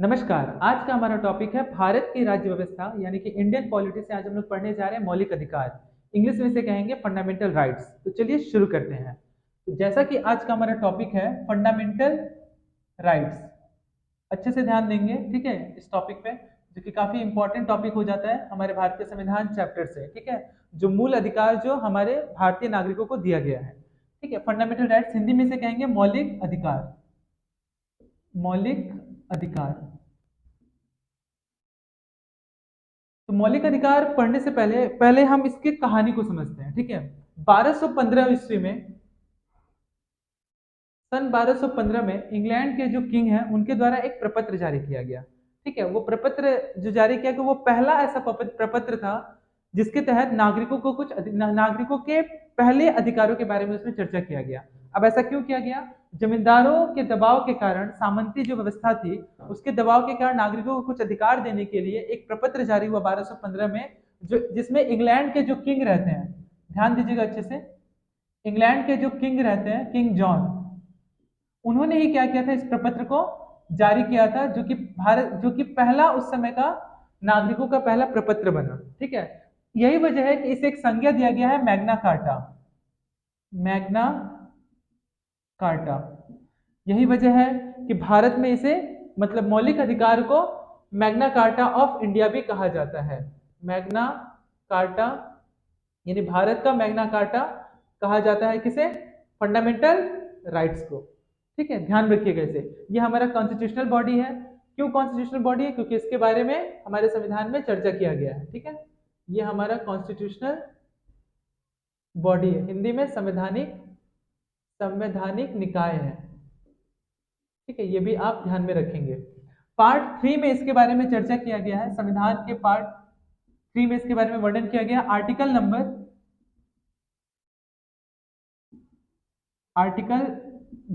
नमस्कार। आज का हमारा टॉपिक है भारत की राज्य व्यवस्था यानी कि इंडियन पॉलिटी से आज हम लोग पढ़ने जा रहे हैं मौलिक अधिकार। इंग्लिश में इसे कहेंगे फंडामेंटल राइट्स। तो चलिए शुरू करते हैं। तो जैसा कि आज का हमारा टॉपिक है फंडामेंटल राइट्स, अच्छे से ध्यान देंगे, ठीक है, इस टॉपिक पे, जो कि काफी इंपॉर्टेंट टॉपिक हो जाता है हमारे भारतीय संविधान चैप्टर से, ठीक है। जो मूल अधिकार जो हमारे भारतीय नागरिकों को दिया गया है, ठीक है। फंडामेंटल राइट्स हिंदी में से कहेंगे मौलिक अधिकार। मौलिक अधिकार। तो मौलिक अधिकार पढ़ने से पहले पहले हम इसकी कहानी को समझते हैं, ठीक है। 1215 ईस्वी में, सन 1215 में इंग्लैंड के जो किंग हैं उनके द्वारा एक प्रपत्र जारी किया गया, ठीक है। वो प्रपत्र जो जारी किया गया वो पहला ऐसा प्रपत्र था जिसके तहत नागरिकों को नागरिकों के पहले अधिकारों के बारे में उसमें चर्चा किया गया। अब ऐसा क्यों किया गया? जमींदारों के दबाव के कारण, सामंती जो व्यवस्था थी उसके दबाव के कारण नागरिकों को कुछ अधिकार देने के लिए एक प्रपत्र जारी हुआ 1215 में, जो जिसमें इंग्लैंड के जो किंग रहते हैं, ध्यान दीजिएगा अच्छे से, इंग्लैंड के जो किंग रहते हैं, किंग जॉन, उन्होंने ही क्या किया था, इस प्रपत्र को जारी किया था, जो कि पहला उस समय का नागरिकों का पहला प्रपत्र बना, ठीक है। यही वजह है कि इसे एक संज्ञा दिया गया है मैग्ना कार्टा। Magna carta. यही वजह है कि भारत में इसे, मतलब मौलिक अधिकार को, मैग्ना कार्टा ऑफ इंडिया भी कहा जाता है। मैग्ना कार्टा यानी भारत का मैग्ना कार्टा कहा जाता है किसे? फंडामेंटल राइट्स को, ठीक है। ध्यान रखिएगा इसे। ये हमारा कॉन्स्टिट्यूशनल बॉडी है। क्यों कॉन्स्टिट्यूशनल बॉडी है? क्योंकि इसके बारे में हमारे संविधान में चर्चा किया गया है, ठीक है। ये हमारा कॉन्स्टिट्यूशनल बॉडी है, हिंदी में संवैधानिक संवैधानिक निकाय है, ठीक है। ये भी आप ध्यान में रखेंगे। पार्ट 3 में इसके बारे में चर्चा किया गया है। संविधान के पार्ट 3 में इसके बारे में वर्णन किया गया। आर्टिकल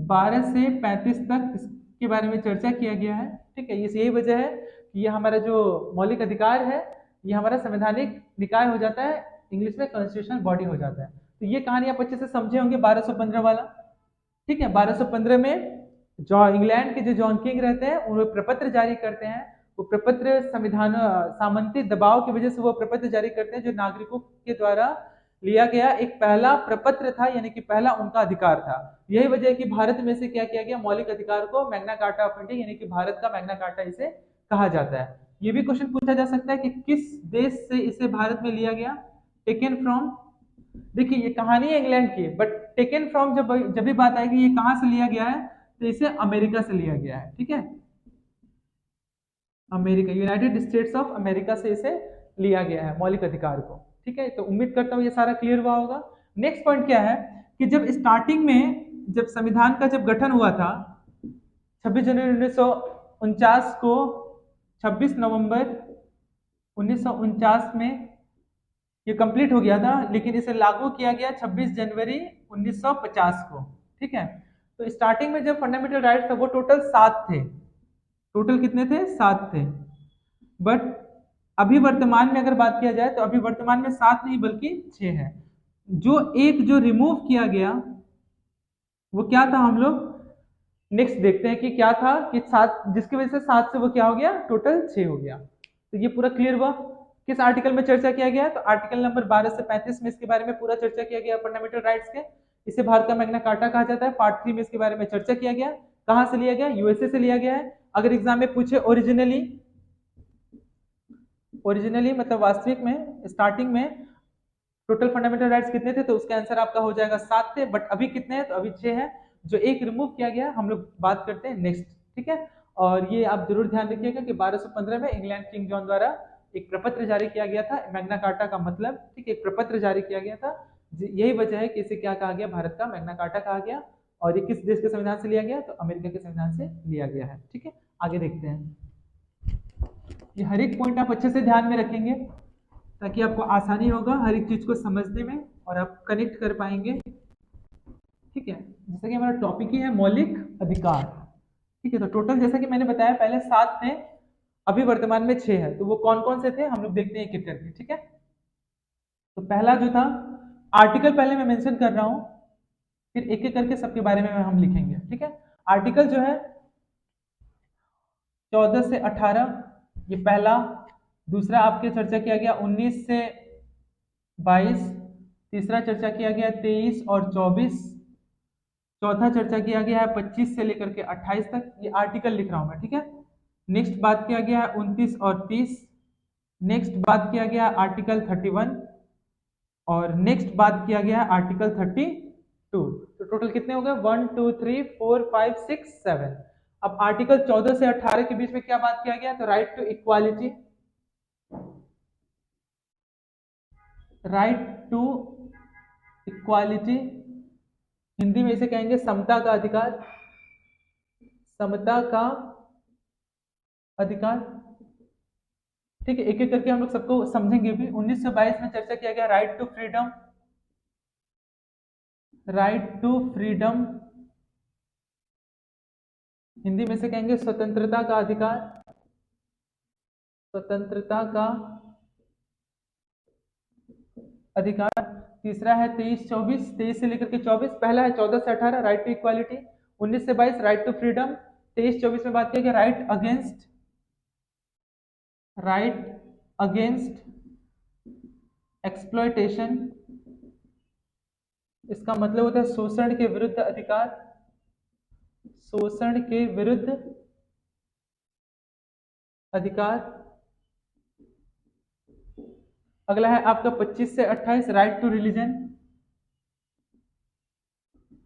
12 से 35 तक इसके बारे में चर्चा किया गया है, ठीक है। यही वजह है कि ये हमारा जो मौलिक अधिकार है ये हमारा संवैधानिक निकाय हो जाता है, इंग्लिश में कॉन्स्टिट्यूशनल बॉडी हो जाता है। तो ये कहानी आप अच्छे से समझे होंगे 1215 वाला, ठीक है। 1215 में जो इंग्लैंड के जो जॉन किंग रहते हैं वो प्रपत्र जारी करते हैं। वो प्रपत्र संविधान, सामंती दबाव की वजह से वो प्रपत्र जारी करते हैं, जो नागरिकों के द्वारा लिया गया एक पहला प्रपत्र था, यानी कि पहला उनका अधिकार था। यही वजह है कि भारत में से क्या किया गया, मौलिक अधिकार को मैग्ना कार्टा ऑफ इंडिया यानी कि भारत का मैग्ना कार्टा इसे कहा जाता है। ये भी क्वेश्चन पूछा जा सकता है कि किस देश से इसे भारत में लिया गया। टेकन फ्रॉम, देखिए ये कहानी है इंग्लैंड की, बट टेकन फ्रॉम जब जब भी बात आएगी ये कहां से लिया गया है, तो इसे अमेरिका से लिया गया है, ठीक है। America, United states of America से इसे लिया गया है मौलिक अधिकार को, ठीक है। तो उम्मीद करता हूँ ये सारा क्लियर हुआ होगा। नेक्स्ट पॉइंट क्या है कि जब स्टार्टिंग में, जब संविधान का जब गठन हुआ था 26 जनवरी 1949 को, 26 नवंबर 1949 में ये कंप्लीट हो गया था, लेकिन इसे लागू किया गया 26 जनवरी 1950 को, ठीक है। तो स्टार्टिंग में जब फंडामेंटल राइट्स था वो टोटल 7 थे। टोटल कितने थे? 7 थे। बट अभी वर्तमान में अगर बात किया जाए तो अभी वर्तमान में 7 नहीं बल्कि 6 है। जो एक जो रिमूव किया गया वो क्या था, हम लोग नेक्स्ट देखते हैं कि क्या था, कि 7, जिसकी वजह से 7 से वो क्या हो गया, टोटल 6 हो गया। तो ये पूरा क्लियर हुआ। किस आर्टिकल में चर्चा किया गया? तो आर्टिकल नंबर 12 से 35 में इसके बारे में पूरा चर्चा किया गया फंडामेंटल राइट्स के। इसे भारत का मैग्ना कार्टा कहा जाता है। पार्ट 3 में इसके बारे में चर्चा किया गया। कहां से लिया गया? यूएसए से लिया गया है। अगर एग्जाम में पूछे ओरिजिनली, ओरिजिनली मतलब वास्तविक में, स्टार्टिंग में टोटल फंडामेंटल राइट्स कितने थे, तो उसका आंसर आपका हो जाएगा 7 थे। बट अभी कितने हैं? तो अभी 6 है। जो एक रिमूव किया गया हम लोग बात करते हैं नेक्स्ट, ठीक है। और ये आप जरूर ध्यान रखिएगा कि 1215 में इंग्लैंड किंग जॉन द्वारा एक प्रपत्र जारी किया गया था, मैग्ना कार्टा का मतलब, ठीक है, एक प्रपत्र जारी किया गया था। यही वजह है कि इसे क्या कहा गया, भारत का मैग्ना कार्टा कहा गया। और ये किस देश के संविधान से लिया गया? तो अमेरिका के संविधान से लिया गया है, ठीक है। आगे देखते हैं। ये हर एक पॉइंट आप अच्छे से ध्यान में रखेंगे ताकि आपको आसानी होगा हर एक चीज को समझने में और आप कनेक्ट कर पाएंगे, ठीक है। जैसा कि हमारा टॉपिक ही है मौलिक अधिकार, ठीक है। तो टोटल जैसा कि मैंने बताया पहले 7 थे, अभी वर्तमान में 6 है। तो वो कौन कौन से थे हम लोग देखते हैं एक एक करके, ठीक है। तो पहला जो था, आर्टिकल पहले मैं मेंशन कर रहा हूं, फिर एक एक करके सबके बारे में हम लिखेंगे, ठीक है। आर्टिकल जो है 14 से 18, ये पहला। दूसरा आपके चर्चा किया गया 19 से 22। तीसरा चर्चा किया गया 23 और 24। चौथा चर्चा किया गया है 25 से लेकर के 28 तक। ये आर्टिकल लिख रहा हूं मैं, ठीक है। नेक्स्ट बात किया गया है 29 और 30। नेक्स्ट बात किया गया आर्टिकल 31। और नेक्स्ट बात किया गया है आर्टिकल 32। तो टोटल कितने हो गए? 1 2 3 4 5 6 7। अब आर्टिकल 14 से 18 के बीच में क्या बात किया गया? तो right to equality, right to equality, Hindi में इसे कहेंगे समता का अधिकार, समता का अधिकार। ठीक है, एक एक करके हम लोग सबको समझेंगे भी। 19 से 22 में चर्चा किया गया right to freedom, right to freedom, Hindi में से कहेंगे स्वतंत्रता का अधिकार, स्वतंत्रता का अधिकार। तीसरा है 23-24, 23 से लेकर के 24। पहला है 14 से 18 राइट टू इक्वालिटी, 19 से 22 राइट टू फ्रीडम, 23-24 में बात किया गया right against, right against exploitation. इसका मतलब होता है शोषण के विरुद्ध अधिकार, शोषण के विरुद्ध अधिकार। अगला है आपका 25 से 28 right to religion,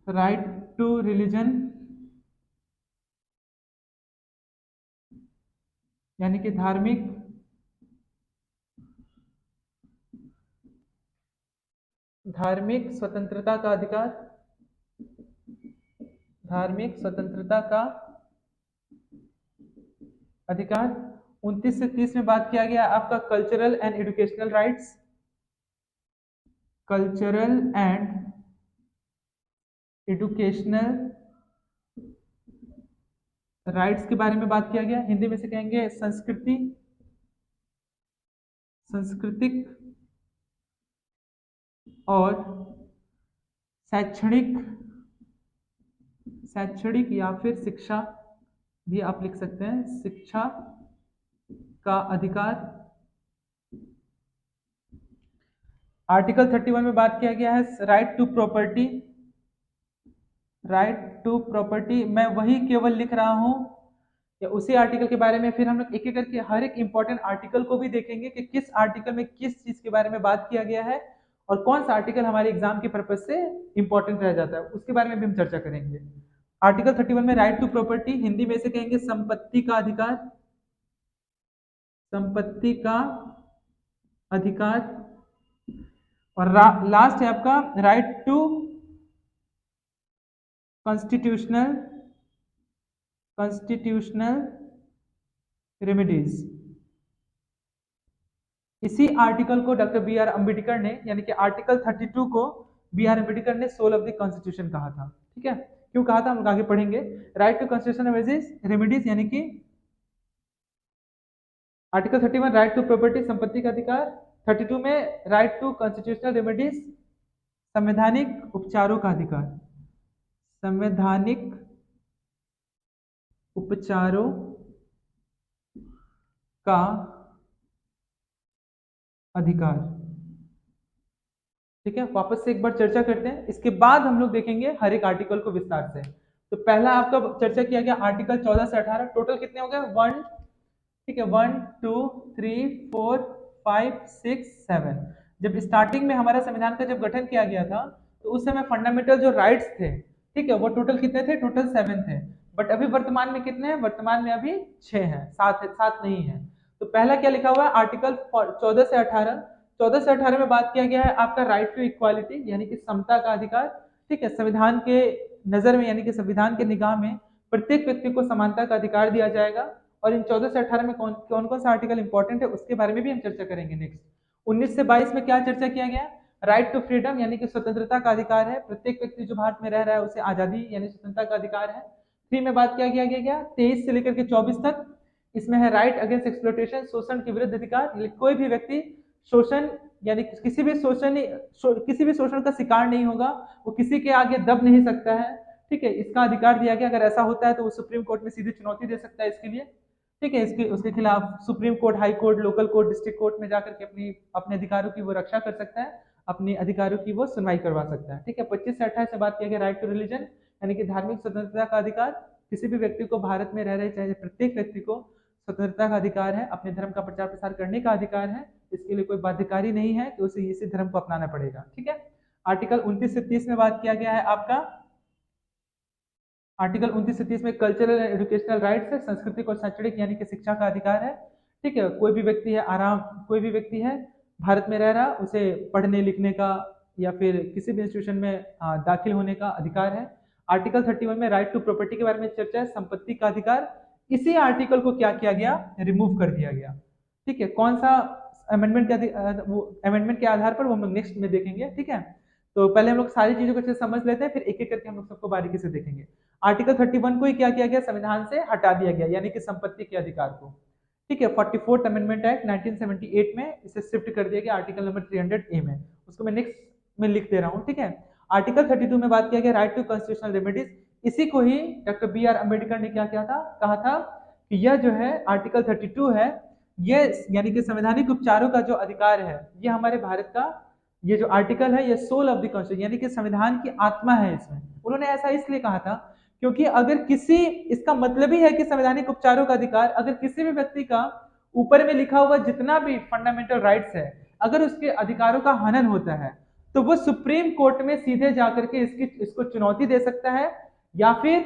right to religion यानी कि धार्मिक, धार्मिक स्वतंत्रता का अधिकार, धार्मिक स्वतंत्रता का अधिकार। 29 से 30 में बात किया गया आपका cultural and educational rights, cultural and educational rights के बारे में बात किया गया। हिंदी में से कहेंगे संस्कृति, सांस्कृतिक और शैक्षणिक, शैक्षणिक या फिर शिक्षा भी आप लिख सकते हैं, शिक्षा का अधिकार। आर्टिकल 31 में बात किया गया है right to property, right to property. मैं वही केवल लिख रहा हूं या उसी आर्टिकल के बारे में फिर हम लोग एक एक करके हर एक इंपॉर्टेंट आर्टिकल को भी देखेंगे कि किस आर्टिकल में किस चीज के बारे में बात किया गया है और कौन सा आर्टिकल हमारे एग्जाम के पर्पज से इंपॉर्टेंट रह जाता है, उसके बारे में भी हम चर्चा करेंगे। आर्टिकल 31 में राइट टू प्रॉपर्टी, हिंदी में से कहेंगे संपत्ति का अधिकार, संपत्ति का अधिकार। और लास्ट है आपका right to constitutional, constitutional remedies. इसी आर्टिकल को डॉक्टर बी आर अम्बेडकर ने, यानी कि आर्टिकल 32 को बी आर अम्बेडकर ने सोल ऑफ द कॉन्स्टिट्यूशन कहा था। ठीक है, क्यों कहा था हम लोग आगे पढ़ेंगे। राइट टू कॉन्स्टिट्यूशनल रेमेडीज यानी कि आर्टिकल 31 राइट टू प्रॉपर्टी संपत्ति का अधिकार, 32 में राइट टू कॉन्स्टिट्यूशनल रेमेडीज संवैधानिक उपचारों का अधिकार, संवैधानिक उपचारों का अधिकार। ठीक है, वापस से एक बार चर्चा करते हैं, इसके बाद हम लोग देखेंगे हर एक आर्टिकल को विस्तार से। तो पहला आपका चर्चा किया गया आर्टिकल 14 से 18, टोटल कितने हो गए? 1, ठीक है, 1 2 3 4 5 6 7। जब स्टार्टिंग में हमारा संविधान का जब गठन किया गया था तो उस समय फंडामेंटल जो राइट्स थे, ठीक है, वो टोटल कितने थे? टोटल 7 थे। बट अभी वर्तमान में कितने हैं? वर्तमान में अभी 6 हैं, 7 नहीं है। तो पहला क्या लिखा हुआ है? आर्टिकल 14 से 18। 14 से 18 में बात किया गया है आपका राइट टू इक्वालिटी यानी कि समता का अधिकार। ठीक है, संविधान के नजर में यानी कि संविधान के निगाह में प्रत्येक व्यक्ति को समानता का अधिकार दिया जाएगा। और इन 14 से 18 में कौन कौन सा आर्टिकल इंपॉर्टेंट है उसके बारे में भी हम चर्चा करेंगे नेक्स्ट। 19 से 22 में क्या चर्चा किया गया? राइट टू फ्रीडम यानी कि स्वतंत्रता का अधिकार है, प्रत्येक व्यक्ति जो भारत में रह रहा है उसे आजादी यानी स्वतंत्रता का अधिकार है। 3 में बात किया गया 23 से लेकर के 24 तक, इसमें है राइट अगेंस्ट एक्सप्लॉयटेशन, शोषण के विरुद्ध अधिकार। कोई भी व्यक्ति शोषण यानी किसी भी शोषण का शिकार नहीं होगा, वो किसी के आगे दब नहीं सकता है। ठीक है, इसका अधिकार दिया गया, अगर ऐसा होता है तो वो सुप्रीम कोर्ट में सीधी चुनौती दे सकता है इसके लिए। ठीक है, इसके उसके खिलाफ supreme court, high court, local court, district court में जाकर के अपने अधिकारों की वो रक्षा कर सकता है, अपने अधिकारों की वो सुनवाई करवा सकता है। ठीक है, 25 से 28 से बात किया गया राइट टू रिलीजन, यानी कि धार्मिक स्वतंत्रता का अधिकार। किसी भी व्यक्ति को भारत में रह रहे चाहे प्रत्येक व्यक्ति को स्वतंत्रता का अधिकार है, अपने धर्म का प्रचार प्रसार करने का अधिकार है। इसके लिए कोई बाध्यकारी नहीं है कि उसे इसी धर्म को अपनाना पड़ेगा। ठीक है, आर्टिकल 29 से 30 में बात किया गया है आपका, आर्टिकल 29 से 30 में कल्चरल एंड एजुकेशनल राइट्स है, सांस्कृतिक और शैक्षणिक यानी कि शिक्षा का अधिकार है। ठीक है, कोई भी व्यक्ति है भारत में रह रहा, उसे पढ़ने लिखने का या फिर किसी भी इंस्टीट्यूशन में दाखिल होने का अधिकार है। आर्टिकल 31 में राइट टू प्रॉपर्टी के बारे में चर्चा है, संपत्ति का अधिकार। इसी आर्टिकल को क्या किया गया, रिमूव कर दिया गया। ठीक है, कौन सा अमेंडमेंट के आधार पर वो हम लोग नेक्स्ट में देखेंगे। ठीक है, तो पहले हम लोग सारी चीजों को अच्छे से समझ लेते हैं, फिर एक एक करके हम लोग सबको बारीकी से देखेंगे। आर्टिकल 31 को ही क्या किया गया, संविधान से हटा दिया गया, यानी कि संपत्ति के अधिकार को। ठीक है, 44th अमेंडमेंट एक्ट 1978 में इसे शिफ्ट कर दिया गया आर्टिकल नंबर 300 ए में, उसको मैं नेक्स्ट में लिख दे रहा हूँ। ठीक है, आर्टिकल 32 में बात किया गया राइट टू कॉन्स्टिट्यूशनल रेमेडीज। इसी को ही डॉक्टर बी आर अम्बेडकर ने क्या किया था, कहा था कि यह जो है आर्टिकल 32 है, ये यानी कि संवैधानिक उपचारों का जो अधिकार है, ये हमारे भारत का ये जो आर्टिकल है, ये सोल ऑफ द कॉन्स्टिट्यूशन यानी कि संविधान की आत्मा है इसमें। उन्होंने ऐसा इसलिए कहा था क्योंकि अगर किसी, इसका मतलब ही है कि संवैधानिक उपचारों का अधिकार, अगर किसी भी व्यक्ति का ऊपर में लिखा हुआ जितना भी फंडामेंटल राइट्स है, अगर उसके अधिकारों का हनन होता है, तो वो सुप्रीम कोर्ट में सीधे जाकर के इसको चुनौती दे सकता है, या फिर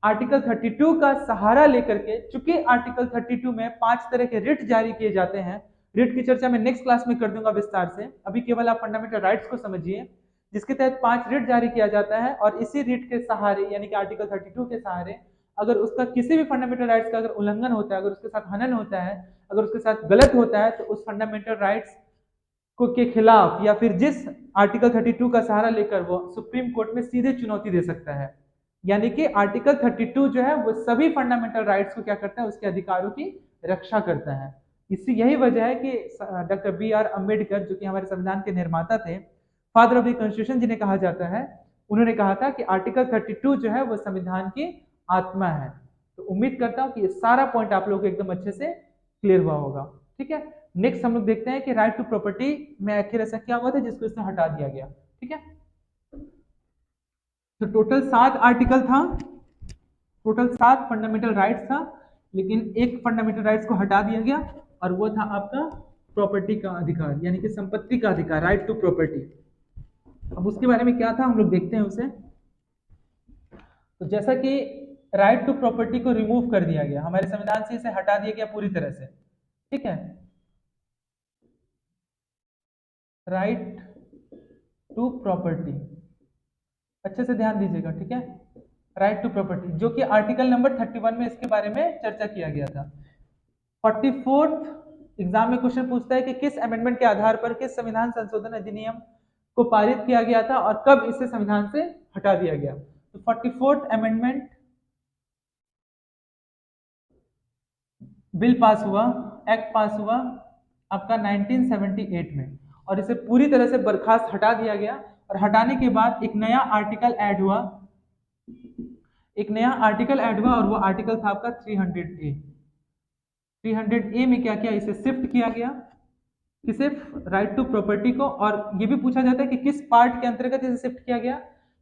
आर्टिकल 32 का सहारा लेकर के, चूंकि आर्टिकल 32 में 5 तरह के रिट जारी किए जाते हैं। रिट की चर्चा मैं नेक्स्ट क्लास में कर दूंगा विस्तार से, अभी केवल आप फंडामेंटल राइट्स को समझिए, जिसके तहत 5 रिट जारी किया जाता है, और इसी रिट के सहारे यानी कि आर्टिकल 32 के सहारे अगर उसका किसी भी फंडामेंटल राइट्स का अगर उल्लंघन होता है, अगर उसके साथ हनन होता है, अगर उसके साथ गलत होता है, तो उस फंडामेंटल राइट्स को के खिलाफ या फिर जिस आर्टिकल 32 का सहारा लेकर वो सुप्रीम कोर्ट में सीधे चुनौती दे सकता है। यानी कि आर्टिकल 32 जो है वो सभी फंडामेंटल राइट्स को क्या करता है, उसके अधिकारों की रक्षा करता है। इसी यही वजह है कि डॉक्टर बी आर अम्बेडकर, जो कि हमारे संविधान के निर्माता थे, फादर ऑफ द कॉन्स्टिट्यूशन जिन्हें कहा जाता है, उन्होंने कहा था कि आर्टिकल 32 जो है वो संविधान की आत्मा है। तो उम्मीद करता हूं कि ये सारा पॉइंट आप लोगों को एकदम अच्छे से क्लियर हुआ होगा। ठीक है, नेक्स्ट हम लोग देखते हैं कि राइट टू प्रॉपर्टी में आखिर ऐसा क्या हुआ था जिसको इसने हटा दिया गया। ठीक है, तो टोटल 7 आर्टिकल था, टोटल 7 फंडामेंटल राइट्स था, लेकिन एक फंडामेंटल राइट्स को हटा दिया गया, और वो था आपका प्रॉपर्टी का अधिकार, यानी कि संपत्ति का अधिकार, राइट टू प्रॉपर्टी। अब उसके बारे में क्या था हम लोग देखते हैं उसे। तो जैसा कि राइट टू प्रॉपर्टी को रिमूव कर दिया गया हमारे संविधान से, इसे हटा दिया गया पूरी तरह से। ठीक है, राइट टू प्रॉपर्टी, अच्छे से ध्यान दीजिएगा। ठीक है, राइट टू प्रॉपर्टी जो कि आर्टिकल नंबर 31 में इसके बारे में चर्चा किया गया था। 44th एग्जाम में क्वेश्चन पूछता है कि किस अमेंडमेंट के आधार पर किस संविधान संशोधन अधिनियम को पारित किया गया था और कब इसे संविधान से हटा दिया गया। तो 44th अमेंडमेंट बिल पास हुआ, एक्ट पास हुआ आपका 1978 में, और इसे पूरी तरह से बर्खास्त हटा दिया गया। और हटाने के बाद एक नया आर्टिकल ऐड हुआ, एक नया आर्टिकल ऐड हुआ, और वो आर्टिकल था आपका 300A। 300A में क्या किया, इसे शिफ्ट किया गया, किसे, राइट टू प्रॉपर्टी को। और ये भी पूछा जाता है कि किस पार्ट के अंतर्गत इसे शिफ्ट किया गया।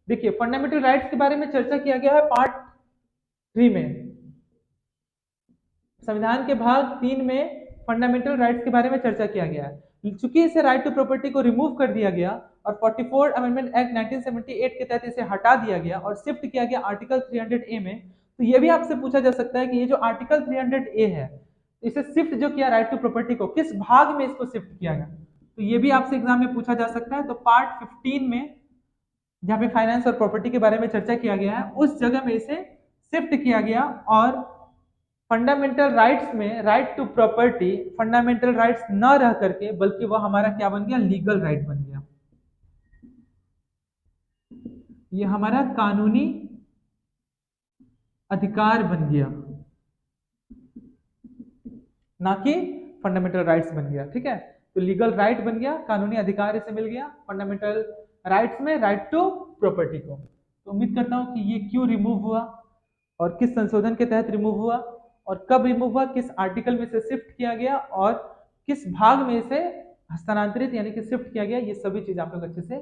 देखिए, फंडामेंटल राइट्स के बारे में चर्चा किया गया है पार्ट 3 में, संविधान के भाग 3 में फंडामेंटल राइट्स के बारे में चर्चा किया गया है। चूंकि इसे राइट टू प्रॉपर्टी को रिमूव कर दिया गया और 44 अमेंडमेंट एक्ट 1978 के तहत इसे हटा दिया गया और शिफ्ट किया गया आर्टिकल 300A में, तो यह भी आपसे पूछा जा सकता है कि ये जो आर्टिकल 300A है, इसे शिफ्ट जो किया राइट टू प्रॉपर्टी को, किस भाग में इसको शिफ्ट किया गया, तो ये भी आपसे एग्जाम में पूछा जा सकता है। तो पार्ट 15 में जहाँ पे फाइनेंस और प्रॉपर्टी के बारे में चर्चा किया गया है, उस जगह में इसे शिफ्ट किया गया, और फंडामेंटल राइट्स में right to property fundamental rights न रह करके बल्कि वह हमारा क्या बन गया, लीगल राइट बन गया। ये हमारा कानूनी अधिकार बन गया, ना कि फंडामेंटल राइट्स बन गया। ठीक है, तो लीगल राइट बन गया, कानूनी अधिकार इसे मिल गया फंडामेंटल राइट्स में राइट टू प्रॉपर्टी को। तो उम्मीद करता हूं कि ये क्यों रिमूव हुआ और किस संशोधन के तहत रिमूव हुआ, और कब रिमूव हुआ, किस आर्टिकल में से शिफ्ट किया गया और किस भाग में से हस्तांतरित यानी कि शिफ्ट किया गया, ये सभी चीज आप लोग अच्छे से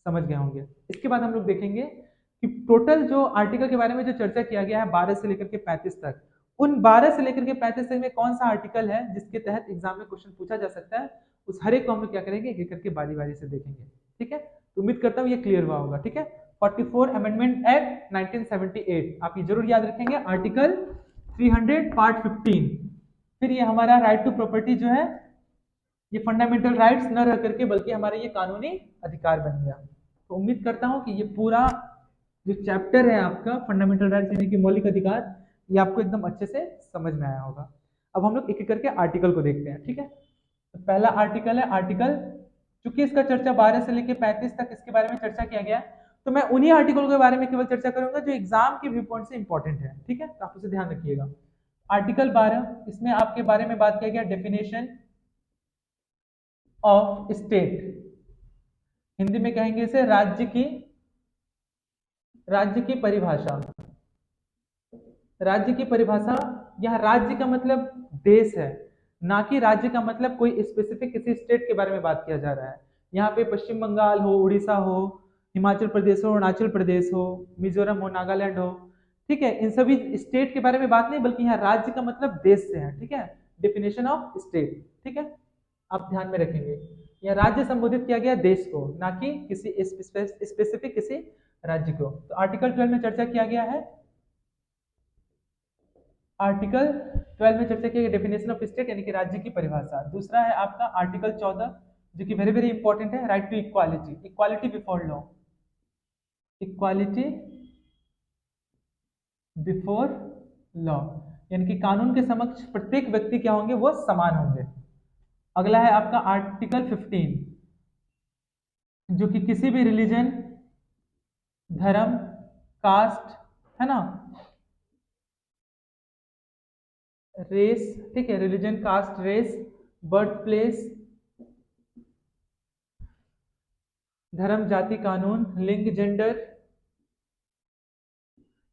समझ गए होंगे। इसके बाद हम लोग देखेंगे कि टोटल जो आर्टिकल के बारे में जो चर्चा किया गया है 12 से लेकर के 35 तक, उन 12 से लेकर के 35 तक में कौन सा आर्टिकल है जिसके तहत एग्जाम में क्वेश्चन पूछा जा सकता है, उस हर एक को हम लोग क्या करेंगे, एक एक करके बारी बारी से देखेंगे। ठीक है, तो उम्मीद करता हूँ ये क्लियर हुआ होगा। ठीक है, 44 अमेंडमेंट एक्ट 1978 आप ये जरूर याद रखेंगे। आर्टिकल 300 पार्ट 15, फिर ये हमारा राइट टू प्रॉपर्टी जो है ये फंडामेंटल राइट्स न रह करके बल्कि हमारा ये कानूनी अधिकार बन गया। तो उम्मीद करता हूँ कि ये पूरा जो चैप्टर है आपका फंडामेंटल राइट्स यानी कि मौलिक अधिकार, ये आपको एकदम अच्छे से समझ में आया होगा। अब हम लोग एक एक करके आर्टिकल को देखते हैं। ठीक है, तो पहला आर्टिकल है आर्टिकल, चूंकि इसका चर्चा 12 से लेकर 35 तक इसके बारे में चर्चा किया गया, तो मैं उन्हीं आर्टिकल के बारे में केवल चर्चा करूंगा जो एग्जाम के व्यू पॉइंट से इंपॉर्टेंट है। ठीक है, तो आप उसे ध्यान रखिएगा। आर्टिकल 12, इसमें आपके बारे में बात किया गया डेफिनेशन ऑफ स्टेट, हिंदी में कहेंगे इसे राज्य की परिभाषा। राज्य की परिभाषा, यह राज्य का मतलब देश है, ना कि राज्य का मतलब कोई स्पेसिफिक किसी स्टेट के बारे में बात किया जा रहा है। यहाँ पे पश्चिम बंगाल हो, उड़ीसा हो, हिमाचल प्रदेश हो, अरुणाचल प्रदेश हो, मिजोरम हो, नागालैंड हो, ठीक है, इन सभी स्टेट के बारे में बात नहीं, बल्कि यहाँ राज्य का मतलब देश से है। ठीक है, डेफिनेशन ऑफ स्टेट। ठीक है, आप ध्यान में रखेंगे, यह राज्य संबोधित किया गया देश को, ना कि किसी स्पेसिफिक किसी राज्य को। तो आर्टिकल 12 में चर्चा किया गया है, आर्टिकल 12 में चर्चा की गई डेफिनेशन ऑफ स्टेट यानी कि राज्य की परिभाषा। दूसरा है आपका आर्टिकल 14 जो कि वेरी वेरी इंपॉर्टेंट है, right to equality, equality before law, equality before law यानी कि कानून के समक्ष प्रत्येक व्यक्ति क्या होंगे, वो समान होंगे। अगला है आपका आर्टिकल 15 जो कि किसी भी रिलीजन, धर्म, कास्ट, है ना, रेस, ठीक है, religion, caste, race, birth place, धर्म, जाति, कानून, लिंग, जेंडर,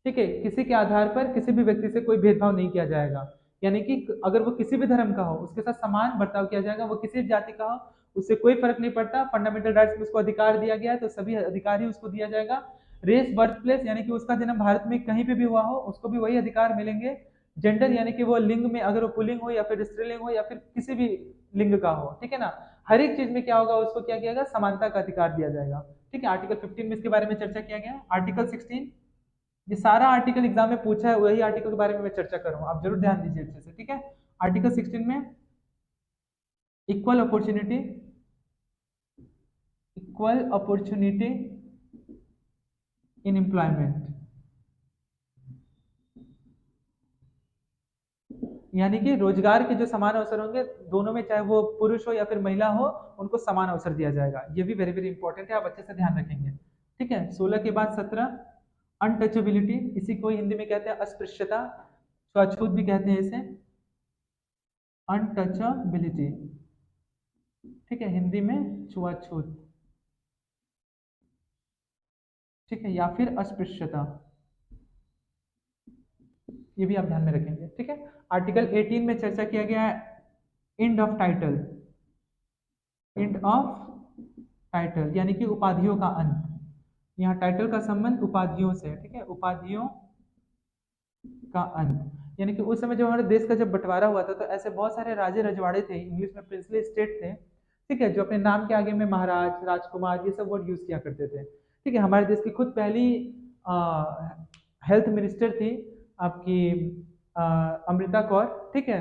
ठीक है, किसी के आधार पर किसी भी व्यक्ति से कोई भेदभाव नहीं किया जाएगा। यानी कि अगर वो किसी भी धर्म का हो उसके साथ समान बर्ताव किया जाएगा, वो किसी भी जाति का हो उससे कोई फर्क नहीं पड़ता। फंडामेंटल राइट्स में उसको अधिकार दिया गया है तो सभी अधिकार ही उसको दिया जाएगा। रेस, बर्थ प्लेस यानी कि उसका जन्म भारत में कहीं पे भी हुआ हो उसको भी वही अधिकार मिलेंगे। जेंडर यानी कि वो लिंग में अगर वो पुल्लिंग हो या फिर स्त्रीलिंग हो या फिर किसी भी लिंग का हो, ठीक है ना, हर एक चीज में क्या होगा, उसको क्या किया जाएगा, समानता का अधिकार दिया जाएगा। ठीक है, आर्टिकल 15 में इसके बारे में चर्चा किया गया। आर्टिकल 16, ये सारा आर्टिकल एग्जाम में पूछा है, वही आर्टिकल के बारे में मैं चर्चा करूंगा, आप जरूर ध्यान दीजिए अच्छे से। ठीक है, आर्टिकल 16 में equal opportunity, equal opportunity in employment, यानी कि रोजगार के जो समान अवसर होंगे दोनों में, चाहे वो पुरुष हो या फिर महिला हो, उनको समान अवसर दिया जाएगा। ये भी वेरी वेरी इंपॉर्टेंट है, आप अच्छे से ध्यान रखेंगे। ठीक है, 16 के बाद 17 अनटचेबिलिटी, इसी को हिंदी में कहते हैं अस्पृश्यता, छुआछूत भी कहते हैं इसे, अनटचेबिलिटी, ठीक है, हिंदी में छुआछूत, ठीक है, या फिर अस्पृश्यता, ये भी आप ध्यान में रखेंगे। ठीक है, आर्टिकल 18 में चर्चा किया गया है end of title, end of title यानी कि उपाधियों का अंत। यहाँ टाइटल का संबंध उपाधियों से, ठीक है, उपाधियों का अंत, यानी कि उस समय जब हमारे देश का जब बंटवारा हुआ था तो ऐसे बहुत सारे राजे रजवाड़े थे, इंग्लिश में प्रिंसली स्टेट थे, ठीक है, जो अपने नाम के आगे में महाराज, राजकुमार ये सब वर्ड यूज किया करते थे। ठीक है, हमारे देश की खुद पहली हेल्थ मिनिस्टर थी आपकी अमृता कौर, ठीक है,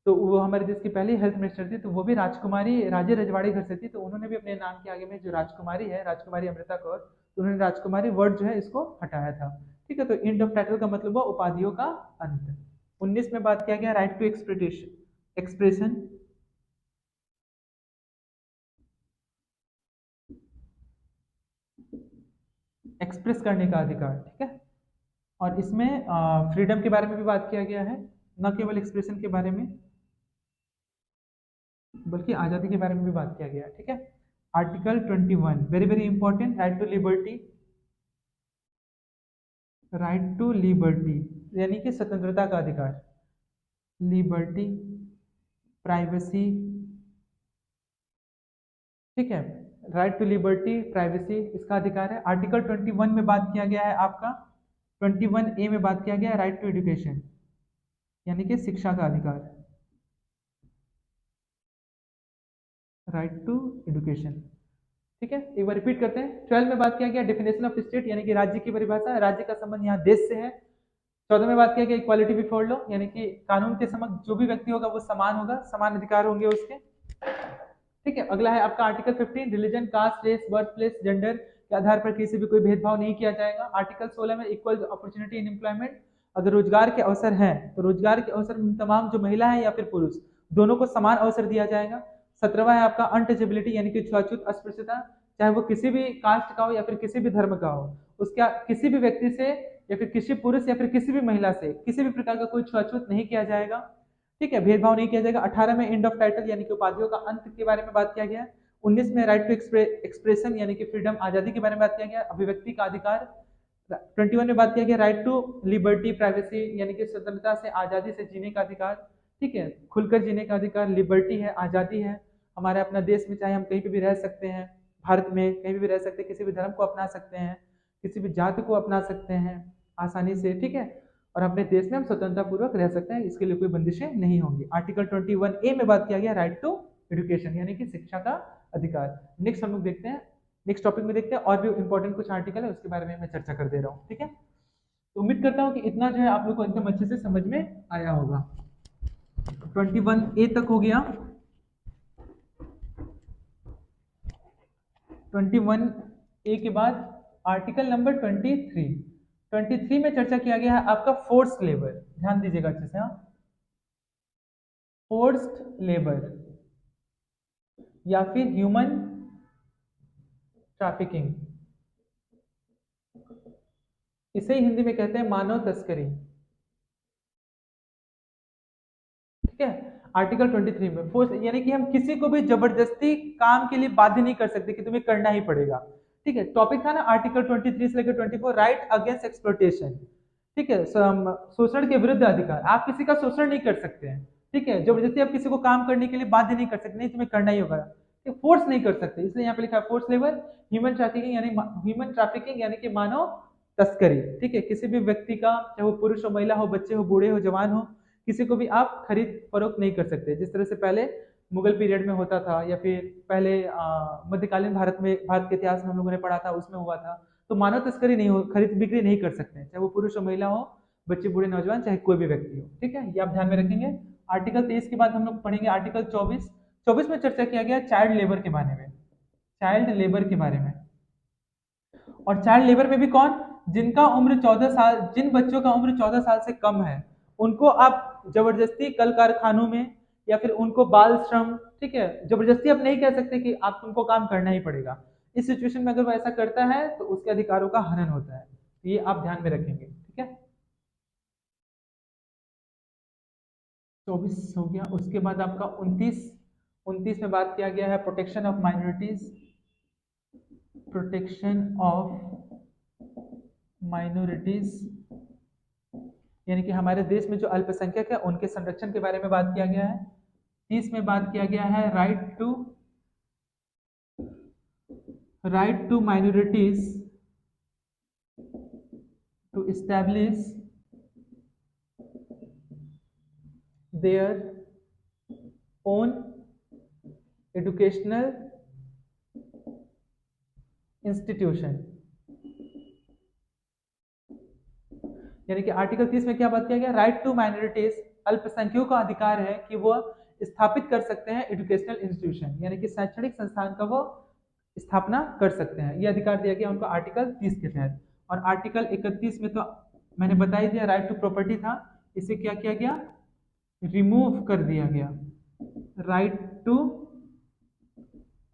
तो वो हमारे देश की पहली हेल्थ मिनिस्टर थी, तो वो भी राजकुमारी राजे रजवाड़ी घर से थी, तो उन्होंने भी अपने नाम के आगे में जो राजकुमारी है, राजकुमारी अमृता कौर, तो उन्होंने राजकुमारी वर्ड जो है इसको हटाया था। ठीक है, तो एंड ऑफ टाइटल का मतलब हुआ उपाधियों का अंत। 19 में बात किया गया राइट टू एक्सप्रेशन, एक्सप्रेस करने का अधिकार, ठीक है, और इसमें फ्रीडम के बारे में भी बात किया गया है, न केवल एक्सप्रेशन के बारे में बल्कि आज़ादी के बारे में भी बात किया गया है। ठीक है, article 21 very very important, right to liberty, right to liberty यानी कि स्वतंत्रता का अधिकार, लिबर्टी, प्राइवेसी, ठीक है, राइट टू लिबर्टी प्राइवेसी इसका अधिकार है। आर्टिकल 21 में बात किया गया है आपका, 21A में बात किया गया है राइट टू एजुकेशन यानी कि शिक्षा का अधिकार, राइट टू एजुकेशन, ठीक है। एक बार रिपीट करते हैं। 12 में बात किया गया डेफिनेशन ऑफ स्टेट यानी कि राज्य की परिभाषा, राज्य का संबंध यहाँ देश से है। 14 में बात किया गया इक्वालिटी बिफोर लॉ यानी कि कानून के समक्ष जो भी व्यक्ति होगा वो समान होगा, समान अधिकार होंगे उसके, ठीक है। अगला है आपका article 15 religion, caste, race, birth place, gender के आधार पर किसी भी कोई भेदभाव नहीं किया जाएगा। आर्टिकल 16 में इक्वल अपॉर्चुनिटी इन एम्प्लॉयमेंट, अगर रोजगार के अवसर हैं तो रोजगार के अवसर में तमाम जो महिला है या फिर पुरुष दोनों को समान अवसर दिया जाएगा। 17वां है आपका अनटचेबिलिटी यानी कि छुआछूत अस्पृश्यता, चाहे वो किसी भी कास्ट का हो या फिर किसी भी धर्म का हो, उसका किसी भी व्यक्ति से या फिर किसी पुरुष या फिर किसी भी महिला से किसी भी प्रकार का कोई छुआछूत नहीं किया जाएगा, ठीक है, भेदभाव नहीं किया जाएगा। 18 में एंड ऑफ टाइटल यानी कि उपाधियों का अंत के बारे में बात किया गया। 19 में राइट टू एक्सप्रेशन यानी कि फ्रीडम, आजादी के बारे में बात किया गया, अभिव्यक्ति का अधिकार। 21 में बात किया गया राइट टू लिबर्टी प्राइवेसी यानी कि स्वतंत्रता से आजादी से जीने का अधिकार, ठीक है, खुलकर जीने का अधिकार। लिबर्टी है, आजादी है, हमारे अपना देश में चाहे हम कहीं पे भी रह सकते हैं, भारत में कहीं भी रह सकते हैं, किसी भी धर्म को अपना सकते हैं, किसी भी जाति को अपना सकते हैं आसानी से, ठीक है, और अपने देश में हम स्वतंत्रता पूर्वक रह सकते हैं, इसके लिए कोई बंदिशें नहीं होंगी। आर्टिकल 21A में बात किया गया राइट टू एजुकेशन यानी कि शिक्षा का अधिकार। नेक्स्ट हम लोग देखते हैं, नेक्स्ट टॉपिक में देखते हैं, और भी इंपॉर्टेंट कुछ आर्टिकल है उसके बारे में मैं चर्चा कर दे रहा हूँ, ठीक है। तो उम्मीद करता हूँ कि इतना जो है आप लोग को एकदम अच्छे से समझ में आया होगा। 21A तक हो गया। 21A के बाद आर्टिकल नंबर 23 में चर्चा किया गया है आपका फोर्स्ड लेबर, ध्यान दीजिएगा अच्छे से। हाँ, फोर्स्ड लेबर या फिर ह्यूमन ट्रैफिकिंग, इसे हिंदी में कहते हैं मानव तस्करी, ठीक है। आर्टिकल 23 में फोर्स यानी कि हम किसी को भी जबरदस्ती काम के लिए बाध्य नहीं कर सकते कि तुम्हें करना ही पड़ेगा, ठीक है। टॉपिक था ना आर्टिकल 23 से लेकर 24 राइट अगेंस्ट एक्सप्लॉयटेशन, ठीक है, शोषण के विरुद्ध अधिकार, आप किसी का शोषण नहीं कर सकते हैं, ठीक है, जबरदस्ती आप किसी को काम करने के लिए बाध्य नहीं कर सकते, नहीं तुम्हें करना ही होगा, फोर्स नहीं कर सकते, इसलिए यहाँ पे लिखा है फोर्स लेबर, ह्यूमन ट्रैफिकिंग यानी कि मानव तस्करी, ठीक है, किसी भी व्यक्ति का चाहे वो पुरुष हो, महिला हो, बच्चे हो, बूढ़े हो, जवान हो, किसी को भी आप खरीद फरोख्त नहीं कर सकते, जिस तरह से पहले मुगल पीरियड में होता था या फिर पहले मध्यकालीन भारत के इतिहास में हम लोगों ने पढ़ा था उसमें हुआ था। तो मानव तस्करी नहीं हो, खरीद बिक्री नहीं कर सकते, चाहे वो पुरुष हो, महिला हो, बच्चे, बूढ़े, नौजवान, चाहे कोई भी व्यक्ति हो, ठीक है, ये आप ध्यान में रखेंगे। आर्टिकल 23 के बाद हम लोग पढ़ेंगे आर्टिकल 24 में चर्चा किया गया चाइल्ड लेबर के बारे में, चाइल्ड लेबर के बारे में। और चाइल्ड लेबर में भी कौन, जिनका उम्र 14 साल, जिन बच्चों का उम्र 14 साल से कम है उनको आप जबरदस्ती कल कारखानों में या फिर उनको बाल श्रम, ठीक है, जबरदस्ती आप नहीं कह सकते कि आप तुमको काम करना ही पड़ेगा। इस सिचुएशन में अगर वो ऐसा करता है तो उसके अधिकारों का हनन होता है, ये आप ध्यान में रखेंगे, ठीक है। 24 हो गया। उसके बाद आपका 29 में बात किया गया है protection of minorities, protection of minorities यानी कि हमारे देश में जो अल्पसंख्यक है उनके संरक्षण के बारे में बात किया गया है। 30 में बात किया गया है right to minorities to establish their own educational institution, यानी कि आर्टिकल 30 में क्या बात किया गया, राइट टू माइनॉरिटीज, अल्पसंख्यकों का अधिकार है कि वो स्थापित कर सकते हैं एजुकेशनल इंस्टीट्यूशन यानी कि शैक्षणिक संस्थान का वो स्थापना कर सकते हैं, ये अधिकार दिया गया उनको आर्टिकल 30 के तहत। और आर्टिकल 31 में तो मैंने बता ही दिया राइट टू प्रॉपर्टी था, इसे क्या किया गया, रिमूव कर दिया गया, राइट टू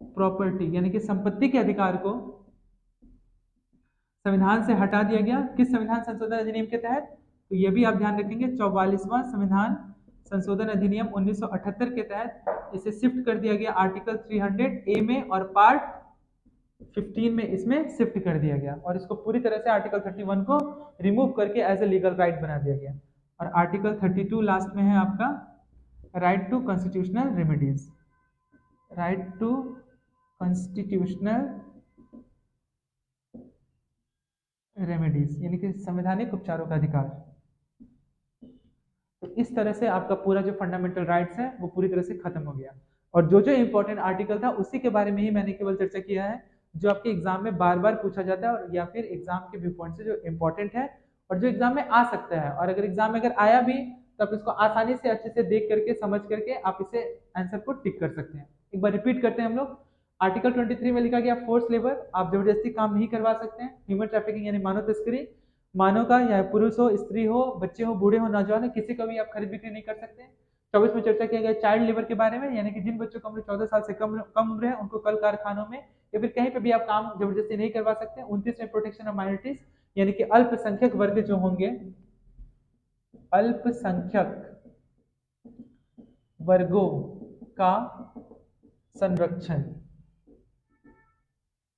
प्रॉपर्टी यानी कि संपत्ति के अधिकार को संविधान से हटा दिया गया। किस संविधान संशोधन अधिनियम के तहत, तो ये भी आप ध्यान रखेंगे 44वां संविधान संशोधन अधिनियम 1978 के तहत इसे शिफ्ट कर दिया गया आर्टिकल 300A में और पार्ट 15 में इसमें शिफ्ट कर दिया गया और इसको पूरी तरह से आर्टिकल 31 को रिमूव करके एज ए लीगल राइट बना दिया गया। और आर्टिकल 32 लास्ट में है आपका right to constitutional remedies, right to constitutional remedies यानी कि संवैधानिक उपचारों का अधिकार। तो इस तरह से आपका पूरा जो फंडामेंटल राइट्स है वो पूरी तरह से खत्म हो गया। और जो जो इंपॉर्टेंट आर्टिकल था उसी के बारे में ही मैंने केवल चर्चा किया है, जो आपके एग्जाम में बार बार पूछा जाता है और या फिर एग्जाम के व्यू पॉइंट से जो इंपॉर्टेंट है और जो एग्जाम में आ सकता है। और अगर एग्जाम में अगर आया भी तो आप इसको आसानी से अच्छे से देख करके समझ करके आप इसे आंसर को टिक कर सकते हैं। एक बार रिपीट करते हैं हम लोग। आर्टिकल 23 में लिखा गया फोर्स लेबर, आप जबरदस्ती काम नहीं करवा सकते हैं। ह्यूमन ट्रैफिकिंग यानी मानव तस्करी, मानव का या पुरुष हो, स्त्री हो, बच्चे हो, बूढ़े हो, नौजवान हो, किसी का भी आप खरीद बिक्री नहीं कर सकते हैं। 24 में चर्चा किया गया चाइल्ड लेबर के बारे में, यानी कि जिन बच्चों की उम्र 14 साल से कम उम्र है उनको कल कारखानों में या फिर कहीं पे भी आप काम जबरदस्ती नहीं करवा सकते। 29 में प्रोटेक्शन ऑफ माइनॉरिटीज, यानी कि अल्पसंख्यक वर्ग जो होंगे, अल्पसंख्यक वर्गों का संरक्षण,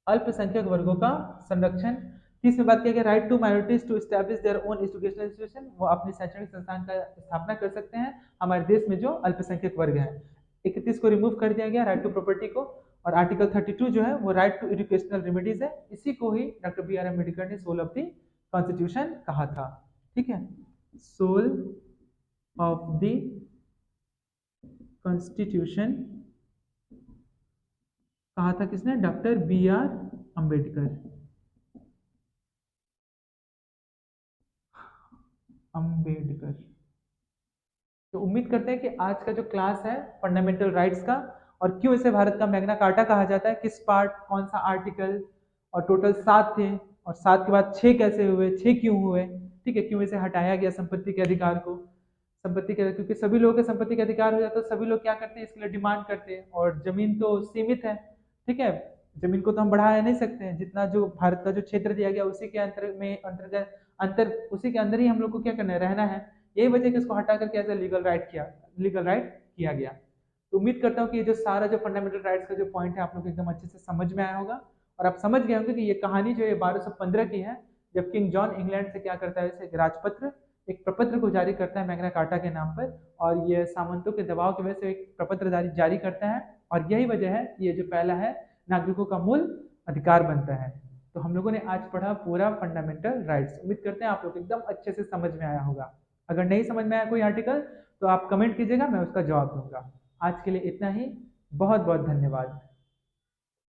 अल्पसंख्यक वर्गों का संरक्षण। 30 में बात किया गया right to minorities to establish their own educational institution, वो अपने शैक्षणिक संस्थान का स्थापना कर सकते हैं हमारे देश में जो अल्पसंख्यक वर्ग है। 31 को रिमूव कर दिया गया राइट टू प्रॉपर्टी को। और आर्टिकल 32 जो है वो राइट टू एजुकेशनल रेमेडीज है। इसी को ही डॉक्टर बी आर अम्बेडकर ने सोल ऑफ द कॉन्स्टिट्यूशन कहा था। ठीक है, सोल ऑफ द कॉन्स्टिट्यूशन कहा था किसने? Doctor B R Ambedkar. Ambedkar. तो उम्मीद करते हैं कि आज का जो क्लास है फंडामेंटल राइट्स का, और क्यों इसे भारत का मैग्ना कार्टा कहा जाता है, किस पार्ट, कौन सा आर्टिकल, और टोटल 7 थे और 7 के बाद 6 कैसे हुए, 6 क्यों हुए, ठीक है, क्यों इसे हटाया गया संपत्ति के अधिकार को, संपत्ति के, क्योंकि सभी लोगों के संपत्ति के अधिकार हो जाता है तो सभी लोग क्या करते हैं, इसके लिए डिमांड करते हैं। और जमीन तो सीमित है, ठीक है, जमीन को तो हम बढ़ा नहीं सकते हैं। जितना जो भारत का जो क्षेत्र दिया गया उसी के अंतर्गत अंतर उसी के अंदर ही हम लोग को क्या करना है, रहना है। यही वजह कि इसको हटा करके एज लीगल राइट किया गया। तो उम्मीद करता हूँ कि ये जो सारा जो फंडामेंटल राइट्स का जो पॉइंट है आप लोग एकदम अच्छे से समझ में आया होगा, और आप समझ गए होंगे कि ये कहानी जो है 1215 की है, जब किंग जॉन इंग्लैंड से क्या करता है, इसे राजपत्र, एक प्रपत्र को जारी करता है मैग्ना कार्टा के नाम पर, और ये सामंतों के दबाव की वजह से एक प्रपत्र जारी करता है। और यही वजह है कि ये जो पहला है नागरिकों का मूल अधिकार बनता है। तो हम लोगों ने आज पढ़ा पूरा फंडामेंटल राइट्स। उम्मीद करते हैं आप लोग एकदम अच्छे से समझ में आया होगा। अगर नहीं समझ में आया कोई आर्टिकल तो आप कमेंट कीजिएगा, मैं उसका जवाब दूंगा। आज के लिए इतना ही, बहुत बहुत धन्यवाद।